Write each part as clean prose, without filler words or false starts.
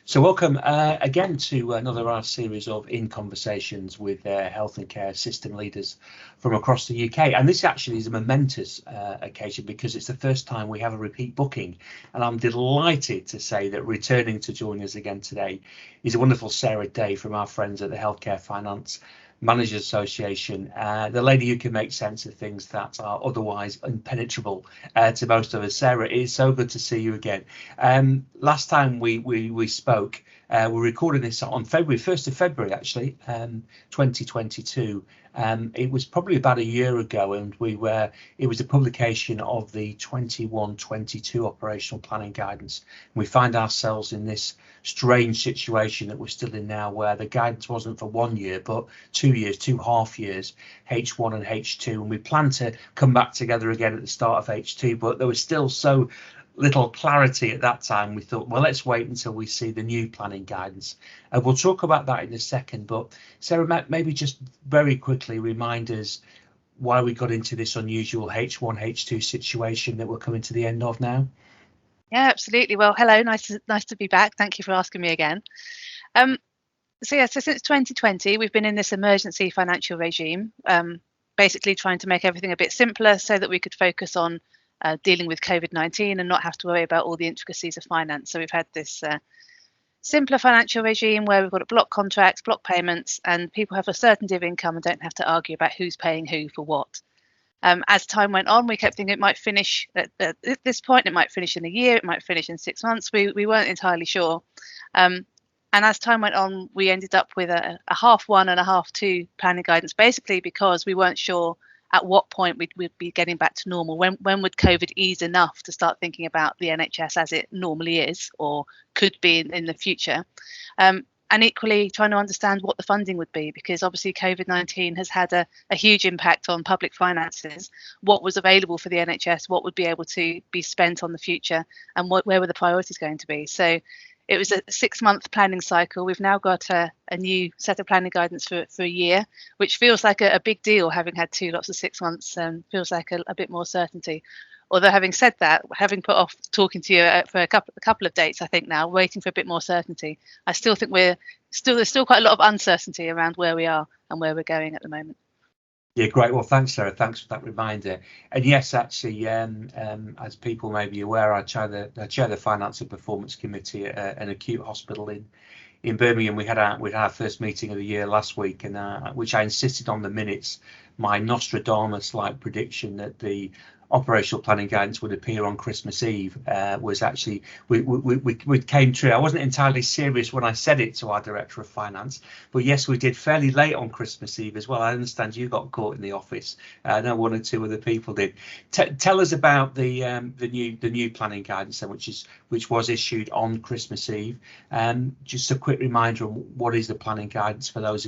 So welcome again to another our series of In Conversations with health and care system leaders from across the UK. And this actually is a momentous occasion because it's the first time we have a repeat booking. And I'm delighted to say that returning to join us again today is a wonderful Sarah Day from our friends at the Healthcare Finance Managers Association, the lady who can make sense of things that are otherwise impenetrable to most of us. Sarah, it is so good to see you again. Last time we spoke, we're recording this on February 1st of February, actually, 2022. It was probably about a year ago, and it was a publication of the 21-22 operational planning guidance. We find ourselves in this strange situation that we're still in now, where the guidance wasn't for 1 year but 2 years, 2 half years, H1 and H2, and we plan to come back together again at the start of H2, but there was still so little clarity at that time. We thought, well, let's wait until we see the new planning guidance, and we'll talk about that in a second. But Sarah, maybe just very quickly remind us why we got into this unusual H1 H2 situation that we're coming to the end of now. Yeah, absolutely. Well, hello, nice to be back. Thank you for asking me again. So since 2020, we've been in this emergency financial regime, basically trying to make everything a bit simpler so that we could focus on dealing with COVID-19 and not have to worry about all the intricacies of finance. So we've had this simpler financial regime where we've got block contracts, block payments, and people have a certainty of income and don't have to argue about who's paying who for what. As time went on, we kept thinking it might finish at this point, it might finish in a year, it might finish in 6 months. We weren't entirely sure. And as time went on, we ended up with a half one and a half two planning guidance, basically because we weren't sure at what point we'd be getting back to normal. When would COVID ease enough to start thinking about the NHS as it normally is or could be in the future? And equally trying to understand what the funding would be, because obviously COVID-19 has had a huge impact on public finances. What was available for the NHS, what would be able to be spent on the future, and where were the priorities going to be? So it was a 6-month planning cycle. We've now got a new set of planning guidance for a year, which feels like a big deal, having had 2 lots of 6 months, feels like a bit more certainty. Although having said that, having put off talking to you for a couple of dates, I think now, waiting for a bit more certainty, I still think there's still quite a lot of uncertainty around where we are and where we're going at the moment. Yeah, great. Well, thanks, Sarah. Thanks for that reminder. And yes, actually, as people may be aware, I chair the Finance and Performance Committee at an acute hospital in Birmingham. We had our first meeting of the year last week, and which I insisted on the minutes. My Nostradamus-like prediction that the operational planning guidance would appear on Christmas Eve was actually we came true. I wasn't entirely serious when I said it to our Director of Finance, but yes, we did fairly late on Christmas Eve as well. I understand you got caught in the office. I know 1 or 2 other people did. Tell us about the new planning guidance then, which was issued on Christmas Eve. Just a quick reminder on what is the planning guidance for those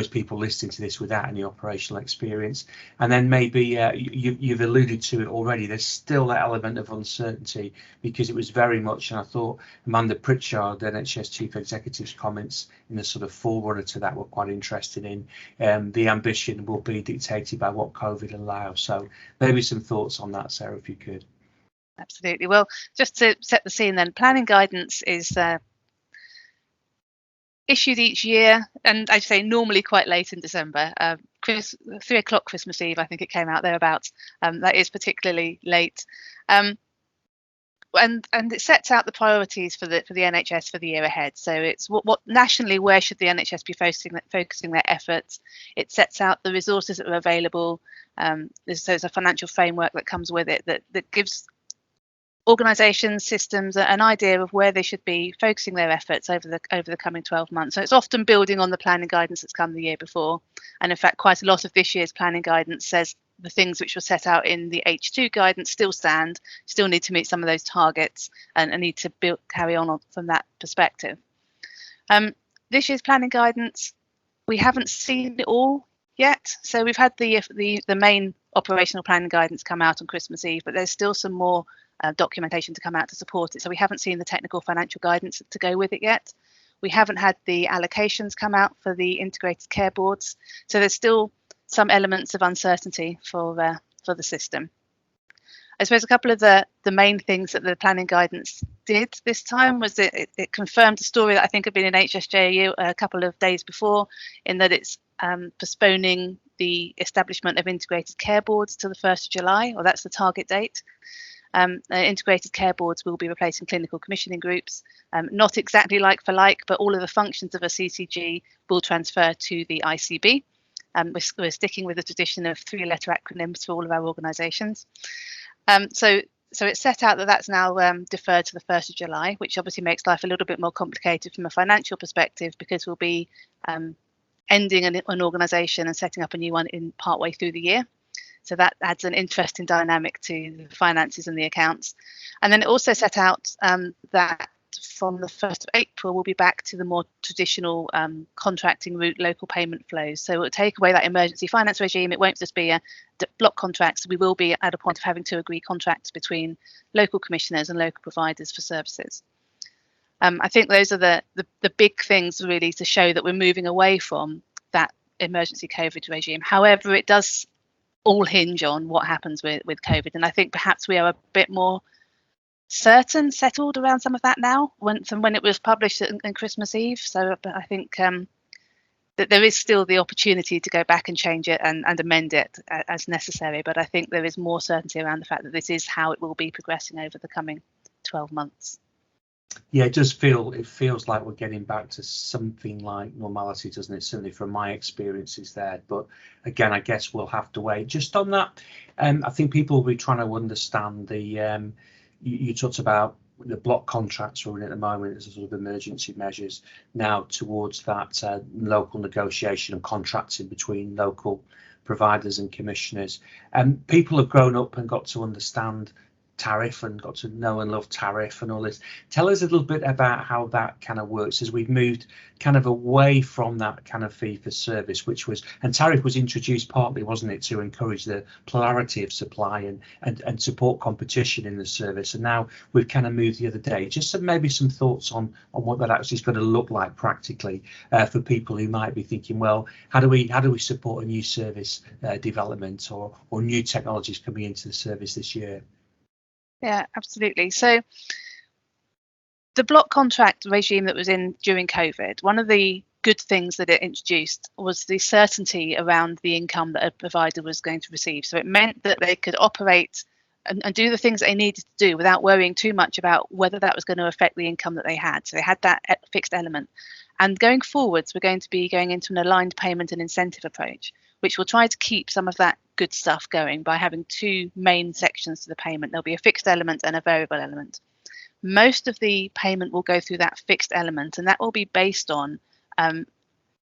people listening to this without any operational experience, and then maybe you've alluded to it already. There's still that element of uncertainty because it was very much, and I thought Amanda Pritchard, the NHS Chief Executive's comments in the sort of forerunner to that were quite interesting in the ambition will be dictated by what COVID allows. So maybe some thoughts on that, Sarah, if you could. Absolutely. Well, just to set the scene then, planning guidance is issued each year, and I'd say normally quite late in December. 3 o'clock Christmas Eve, I think it came out thereabouts. That is particularly late, and it sets out the priorities for the NHS for the year ahead. So it's what nationally, where should the NHS be focusing their efforts? It sets out the resources that are available. There's a financial framework that comes with it that gives organisations, systems, an idea of where they should be focusing their efforts over the coming 12 months. So it's often building on the planning guidance that's come the year before. And in fact, quite a lot of this year's planning guidance says the things which were set out in the H2 guidance still stand, still need to meet some of those targets and need to carry on from that perspective. This year's planning guidance, we haven't seen it all yet. So we've had the main operational planning guidance come out on Christmas Eve, but there's still some more documentation to come out to support it. So we haven't seen the technical financial guidance to go with it yet. We haven't had the allocations come out for the integrated care boards. So there's still some elements of uncertainty for the system. I suppose a couple of the main things that the planning guidance did this time was it confirmed a story that I think had been in HSJ a couple of days before, in that it's postponing the establishment of integrated care boards till the 1st of July, or that's the target date. Integrated care boards will be replacing clinical commissioning groups, not exactly like for like, but all of the functions of a CCG will transfer to the ICB. We're sticking with the tradition of 3-letter acronyms for all of our organisations. So it's set out that that's now deferred to the 1st of July, which obviously makes life a little bit more complicated from a financial perspective, because we'll be ending an organisation and setting up a new one in partway through the year. So that adds an interesting dynamic to the finances and the accounts. And then it also set out that from the 1st of April, we'll be back to the more traditional contracting route, local payment flows. So it will take away that emergency finance regime. It won't just be a block contracts. We will be at a point of having to agree contracts between local commissioners and local providers for services. I think those are the big things really to show that we're moving away from that emergency COVID regime. However, it does all hinge on what happens with COVID. And I think perhaps we are a bit more settled around some of that now from when it was published on Christmas Eve. So I think that there is still the opportunity to go back and change it and amend it as necessary. But I think there is more certainty around the fact that this is how it will be progressing over the coming 12 months. Yeah, it feels like we're getting back to something like normality, doesn't it? Certainly from my experiences there. But again, I guess we'll have to wait. Just on that, I think people will be trying to understand the, you talked about the block contracts we're in at the moment as a sort of emergency measures now towards that local negotiation and contracting between local providers and commissioners. People have grown up and got to understand tariff and got to know and love tariff and all this. Tell us a little bit about how that kind of works as we've moved kind of away from that kind of fee for service, which was, and tariff was introduced partly, wasn't it, to encourage the plurality of supply and support competition in the service. And now we've kind of moved the other day. Just maybe some thoughts on what that actually is going to look like practically for people who might be thinking, well, how do we support a new service development or new technologies coming into the service this year? Yeah, absolutely. So the block contract regime that was in during COVID, one of the good things that it introduced was the certainty around the income that a provider was going to receive. So it meant that they could operate and do the things they needed to do without worrying too much about whether that was going to affect the income that they had. So they had that fixed element. And going forwards, we're going to be going into an aligned payment and incentive approach, which will try to keep some of that good stuff going by having two main sections to the payment. There'll be a fixed element and a variable element. Most of the payment will go through that fixed element, and that will be based on,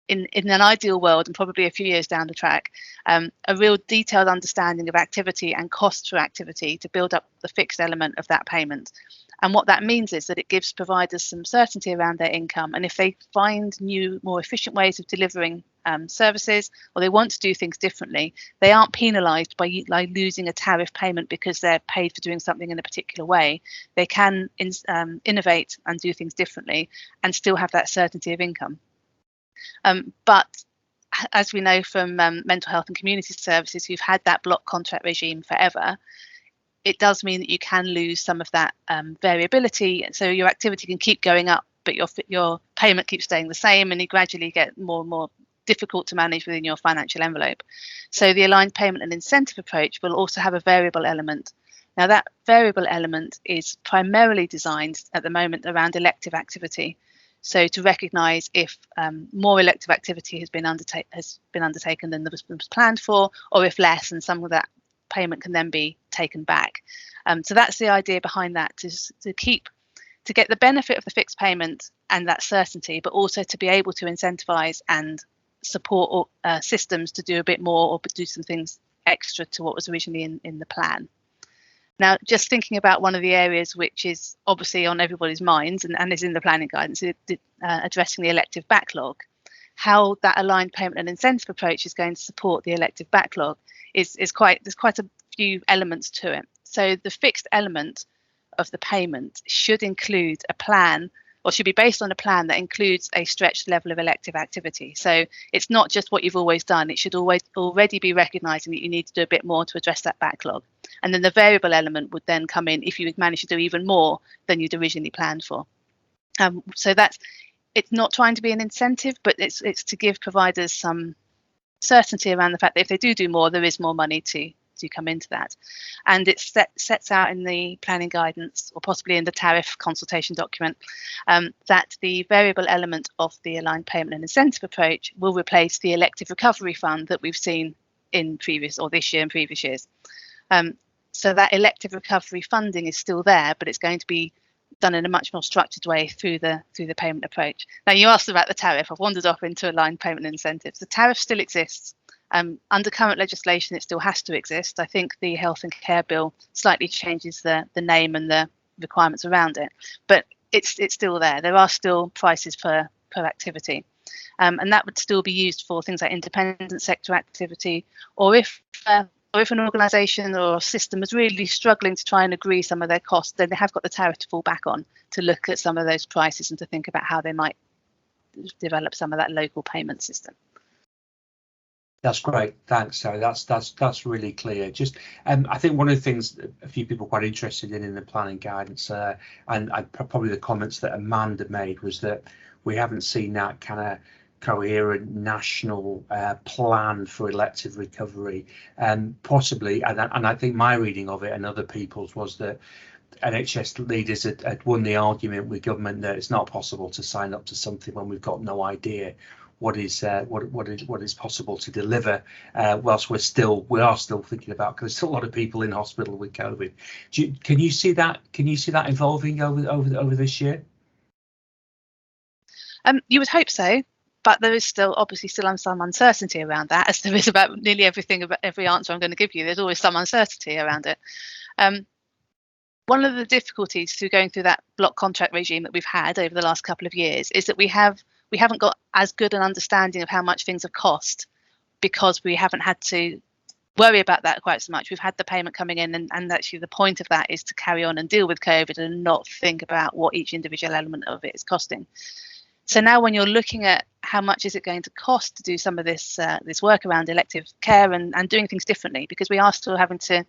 in an ideal world and probably a few years down the track, a real detailed understanding of activity and cost for activity to build up the fixed element of that payment. And what that means is that it gives providers some certainty around their income. And if they find new, more efficient ways of delivering services, or they want to do things differently, they aren't penalised by losing a tariff payment because they're paid for doing something in a particular way. They can innovate and do things differently and still have that certainty of income. But as we know from mental health and community services who've had that block contract regime forever, it does mean that you can lose some of that variability. So your activity can keep going up, but your payment keeps staying the same, and you gradually get more and more difficult to manage within your financial envelope. So the aligned payment and incentive approach will also have a variable element. Now that variable element is primarily designed at the moment around elective activity. So to recognise if more elective activity has been undertaken than was planned for, or if less, and some of that payment can then be taken back. So that's the idea behind that, to get the benefit of the fixed payment and that certainty, but also to be able to incentivise and support systems to do a bit more or do some things extra to what was originally in the plan. Now, just thinking about one of the areas which is obviously on everybody's minds and is in the planning guidance, addressing the elective backlog, how that aligned payment and incentive approach is going to support the elective backlog there's quite a few elements to it. So the fixed element of the payment should include a plan or should be based on a plan that includes a stretched level of elective activity. So it's not just what you've always done. It should already be recognising that you need to do a bit more to address that backlog. And then the variable element would then come in if you manage to do even more than you'd originally planned for. So it's not trying to be an incentive, but it's to give providers some certainty around the fact that if they do more, there is more money to come into that. And it sets out in the planning guidance, or possibly in the tariff consultation document, that the variable element of the aligned payment and incentive approach will replace the elective recovery fund that we've seen in this year and previous years. So that elective recovery funding is still there, but it's going to be done in a much more structured way through the payment approach. Now, you asked about the tariff. I've wandered off into aligned payment and incentives. The tariff still exists. Under current legislation, it still has to exist. I think the Health and Care Bill slightly changes the name and the requirements around it, but it's still there. There are still prices per activity, and that would still be used for things like independent sector activity, or if an organisation or a system is really struggling to try and agree some of their costs, then they have got the tariff to fall back on to look at some of those prices and to think about how they might develop some of that local payment system. That's great, thanks. So that's really clear. Just I think one of the things a few people are quite interested in the planning guidance, and probably the comments that Amanda made, was that we haven't seen that kind of coherent national plan for elective recovery, possibly, and I think my reading of it and other people's was that NHS leaders had won the argument with government that it's not possible to sign up to something when we've got no idea what is possible to deliver, whilst we are still thinking about, because there's still a lot of people in hospital with COVID. Can you see that evolving over this year? You would hope so, but there is obviously still some uncertainty around that, as there is about nearly everything, about every answer I'm going to give you. There's always some uncertainty around it. One of the difficulties through going through that block contract regime that we've had over the last couple of years is that we haven't got as good an understanding of how much things have cost, because we haven't had to worry about that quite so much. We've had the payment coming in, and actually the point of that is to carry on and deal with COVID and not think about what each individual element of it is costing. So now when you're looking at how much is it going to cost to do some of this work around elective care and doing things differently, because we are still having to,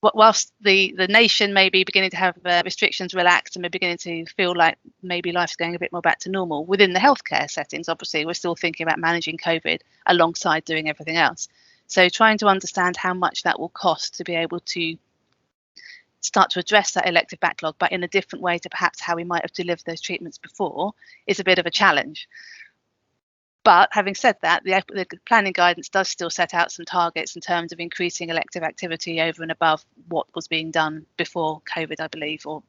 whilst the nation may be beginning to have restrictions relaxed and we're beginning to feel like maybe life's going a bit more back to normal, within the healthcare settings, obviously, we're still thinking about managing COVID alongside doing everything else. So trying to understand how much that will cost to be able to start to address that elective backlog, but in a different way to perhaps how we might have delivered those treatments before, is a bit of a challenge. But having said that, the planning guidance does still set out some targets in terms of increasing elective activity over and above what was being done before COVID, I believe. Or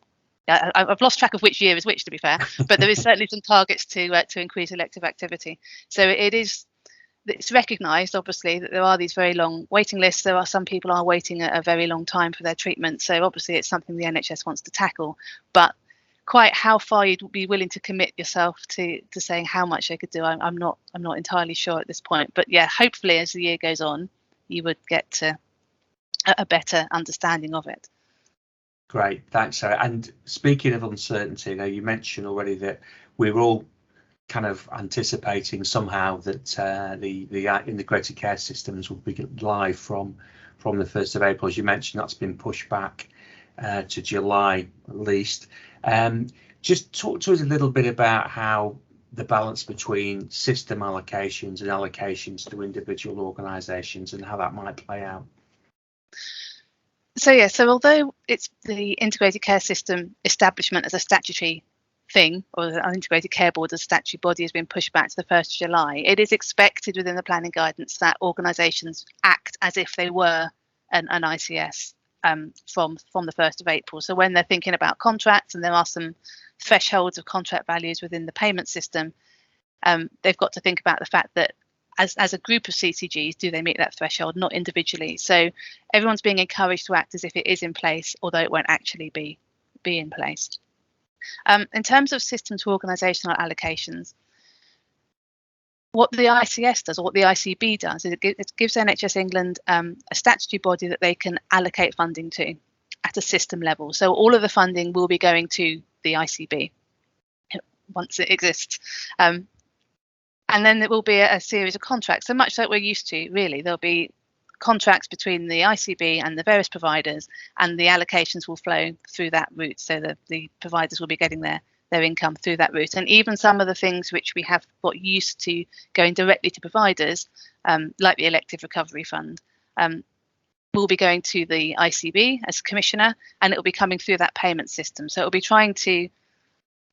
I've lost track of which year is which, to be fair, but there is certainly some targets to increase elective activity. So it's recognised, obviously, that there are these very long waiting lists. There are some people are waiting a very long time for their treatment. So obviously it's something the NHS wants to tackle, but quite how far you'd be willing to commit yourself to saying how much they could do, I'm not entirely sure at this point. But yeah, hopefully as the year goes on, you would get to a better understanding of it. Great, thanks, Sarah. And speaking of uncertainty, now you mentioned already that we're all kind of anticipating somehow that the integrated care systems will be live from the 1st of April. As you mentioned, that's been pushed back to July at least. Just talk to us a little bit about how the balance between system allocations and allocations to individual organisations and how that might play out. So although it's the integrated care system establishment as a statutory thing, or the integrated care board as a statutory body has been pushed back to the 1st of July, it is expected within the planning guidance that organisations act as if they were an ICS from the 1st of April. So when they're thinking about contracts, and there are some thresholds of contract values within the payment system, they've got to think about the fact that as a group of CCGs, do they meet that threshold, not individually. So everyone's being encouraged to act as if it is in place, although it won't actually be in place. In terms of system to organisational allocations, what the ICS does, or what the ICB does, is it gives NHS England a statutory body that they can allocate funding to at a system level. So all of the funding will be going to the ICB. once it exists. And then there will be a series of contracts, so much like we're used to, really. There'll be contracts between the ICB and the various providers, and the allocations will flow through that route, so that the providers will be getting their income through that route. And even some of the things which we have got used to going directly to providers, like the elective recovery fund, will be going to the ICB as commissioner, and it will be coming through that payment system. So it will be trying to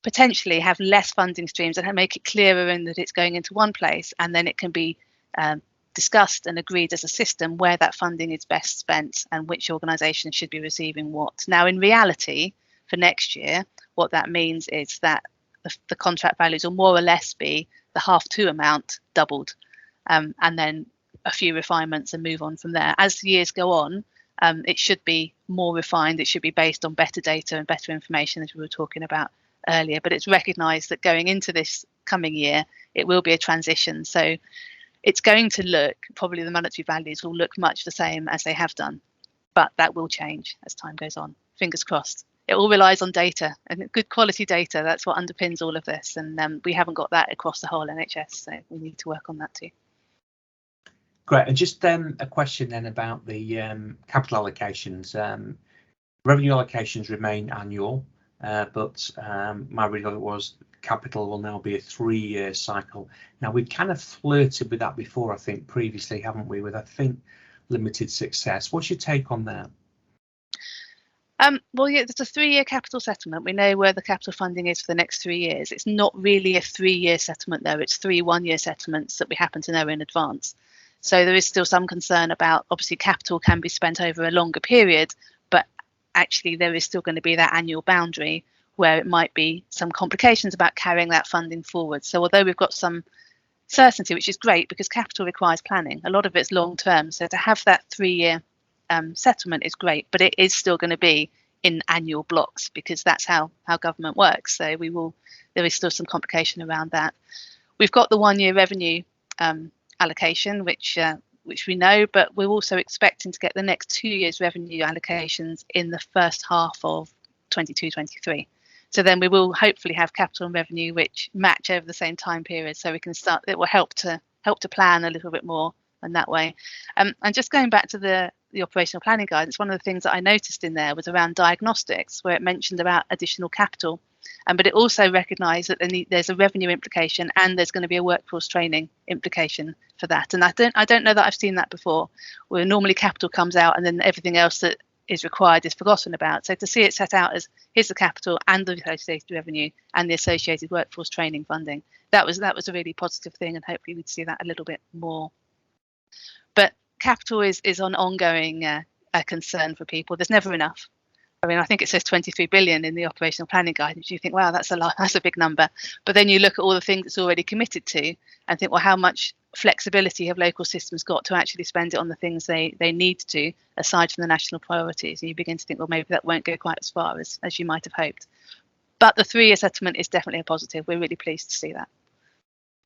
potentially have less funding streams and make it clearer in that it's going into one place, and then it can be discussed and agreed as a system where that funding is best spent and which organisation should be receiving what. Now, in reality, for next year, what that means is that the contract values will more or less be the H2 amount doubled, and then a few refinements and move on from there. As the years go on, it should be more refined. It should be based on better data and better information, as we were talking about earlier. But it's recognised that going into this coming year, it will be a transition. So it's going to look, probably the monetary values will look much the same as they have done, but that will change as time goes on. Fingers crossed. It all relies on data, and good quality data. That's what underpins all of this. And we haven't got that across the whole NHS, so we need to work on that too. Great. And just a question then about the capital allocations. Revenue allocations remain annual, but my reading was capital will now be a 3-year cycle. Now, we've kind of flirted with that before, I think, previously, haven't we, with, I think, limited success. What's your take on that? Well, yeah, there's a 3-year capital settlement. We know where the capital funding is for the next 3 years. It's not really a 3-year settlement, though. It's 3 1-year settlements that we happen to know in advance. So there is still some concern about, obviously, capital can be spent over a longer period, but actually there is still going to be that annual boundary where it might be some complications about carrying that funding forward. So although we've got some certainty, which is great because capital requires planning, a lot of it's long term. So to have that 3-year settlement is great, but it is still going to be in annual blocks because that's how government works. So there is still some complication around that. We've got the 1-year revenue allocation, which we know, but we're also expecting to get the next 2 years revenue allocations in the first half of 22-23. So then we will hopefully have capital and revenue which match over the same time period, so we can start. It will help to plan a little bit more in that way. And just going back to the operational planning guidance, one of the things that I noticed in there was around diagnostics, where it mentioned about additional capital, but it also recognised that there's a revenue implication and there's going to be a workforce training implication for that. And I don't know that I've seen that before, where normally capital comes out and then everything else that is required is forgotten about. So to see it set out as here's the capital and the associated revenue and the associated workforce training funding, that was a really positive thing, and hopefully we'd see that a little bit more. But capital is an ongoing concern for people. There's never enough. I mean, I think it says 23 billion in the operational planning guidance. You think, wow, that's a lot, that's a big number. But then you look at all the things it's already committed to and think, well, how much flexibility have local systems got to actually spend it on the things they need to, aside from the national priorities? And you begin to think, well, maybe that won't go quite as far as you might have hoped. But the 3-year settlement is definitely a positive. We're really pleased to see that.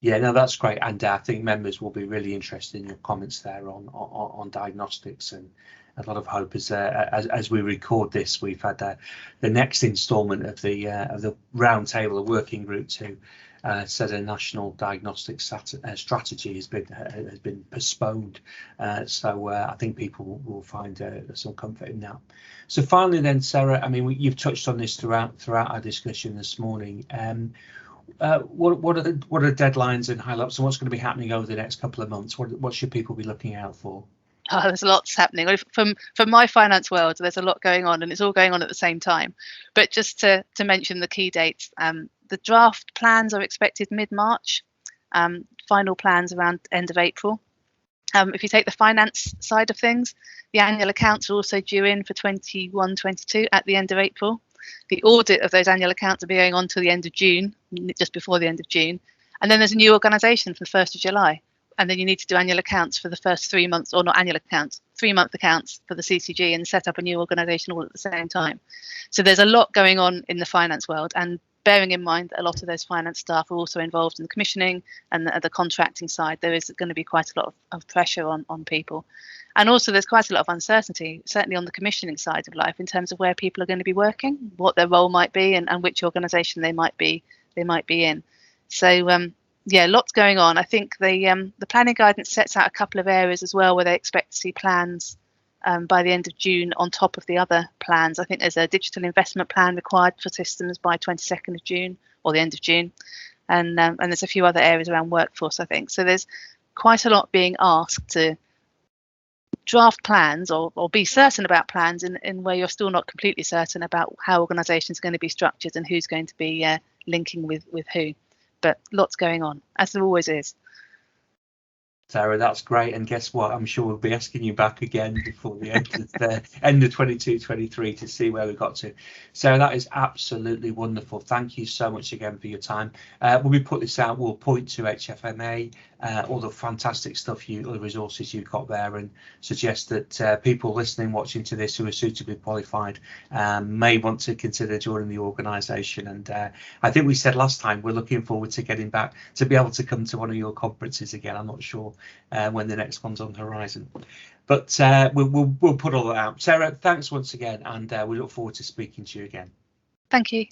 Yeah, no, that's great, and I think members will be really interested in your comments there on diagnostics, and a lot of hope as we record this, we've had the next instalment of the round table, the working group to set a national diagnostic strategy has been postponed. So I think people will find some comfort in that. So finally, then, Sarah, I mean, you've touched on this throughout our discussion this morning. What are the deadlines and highlights, and what's going to be happening over the next couple of months? What should people be looking out for? Oh, there's lots happening. From my finance world, there's a lot going on, and it's all going on at the same time. But just to mention the key dates, the draft plans are expected mid-March, final plans around end of April. If you take the finance side of things, the annual accounts are also due in for 21-22 at the end of April. The audit of those annual accounts will be going on till the end of June, just before the end of June. And then there's a new organisation from the 1st of July. And then you need to do annual accounts for the first 3 months, or not annual accounts, 3-month accounts for the CCG, and set up a new organisation all at the same time. So there's a lot going on in the finance world, and bearing in mind that a lot of those finance staff are also involved in the commissioning and the contracting side, there is going to be quite a lot of pressure on people. And also there's quite a lot of uncertainty, certainly on the commissioning side of life, in terms of where people are going to be working, what their role might be, and which organisation they might be they might be in. So yeah, lots going on. I think the planning guidance sets out a couple of areas as well where they expect to see plans by the end of June on top of the other plans. I think there's a digital investment plan required for systems by 22nd of June or the end of June, and there's a few other areas around workforce, I think. So there's quite a lot being asked to draft plans or be certain about plans in where you're still not completely certain about how organisations are going to be structured and who's going to be linking with who. But lots going on, as there always is. Sarah, that's great. And guess what? I'm sure we'll be asking you back again before the end of the end of 22-23 to see where we got to. Sarah, that is absolutely wonderful. Thank you so much again for your time. When we put this out, we'll point to HFMA, all the fantastic stuff, all the resources you've got there, and suggest that people listening, watching to this who are suitably qualified may want to consider joining the organisation. And I think we said last time we're looking forward to getting back to be able to come to one of your conferences again. I'm not sure when the next one's on the horizon, but we'll put all that out. Sarah, thanks once again, and we look forward to speaking to you again. Thank you.